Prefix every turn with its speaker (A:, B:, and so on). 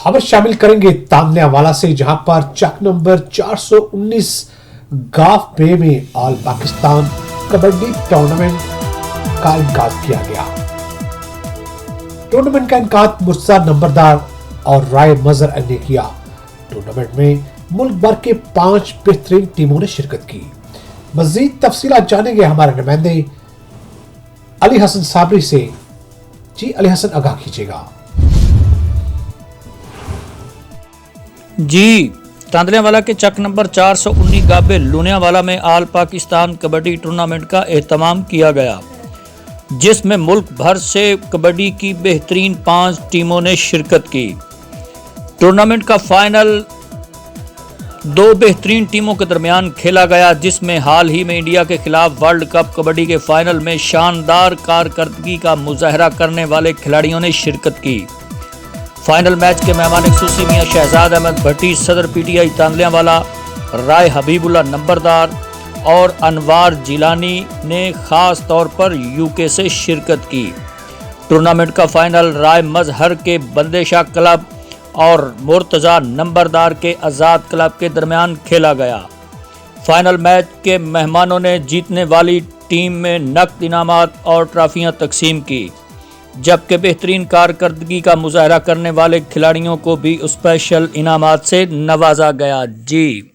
A: खबर शामिल करेंगे तांदल्यावाला से, जहां पर चक नंबर 419 गाफ बे में ऑल पाकिस्तान कबड्डी टूर्नामेंट का इनकाद किया गया। टूर्नामेंट का इनकाद मुर्तजा नंबरदार और राय मजहर ने किया। टूर्नामेंट में मुल्क भर के 5 बेहतरीन टीमों ने शिरकत की। मजीद तफसीलात जानेंगे हमारे नुमाइंदे अली हसन साबरी से। जी अली हसन, आगाह कीजिएगा।
B: जी, तांदल्यावाला के चक नंबर 419 गाबे लुनियावाला में ऑल पाकिस्तान कबड्डी टूर्नामेंट का एहतमाम किया गया, जिसमें मुल्क भर से कबड्डी की बेहतरीन 5 टीमों ने शिरकत की। टूर्नामेंट का फाइनल 2 बेहतरीन टीमों के दरमियान खेला गया, जिसमें हाल ही में इंडिया के खिलाफ वर्ल्ड कप कबड्डी के फाइनल में शानदार कारकर्दगी का मुजाहरा करने वाले खिलाड़ियों ने शिरकत की। फाइनल मैच के मेहमान खुसूसी मियां शहजाद अहमद भट्टी, सदर पीटीआई तांदल्यावाला, राय हबीबुल्ला नंबरदार और अनवार जिलानी ने खास तौर पर यूके से शिरकत की। टूर्नामेंट का फाइनल राय मजहर के बंदेशाह क्लब और मुर्तजा नंबरदार के आज़ाद क्लब के दरमियान खेला गया। फाइनल मैच के मेहमानों ने जीतने वाली टीम में नकद इनामात और ट्रॉफियां तकसीम की, जबकि बेहतरीन कारकर्दगी का मुजाहरा करने वाले खिलाड़ियों को भी स्पेशल इनामात से नवाजा गया। जी।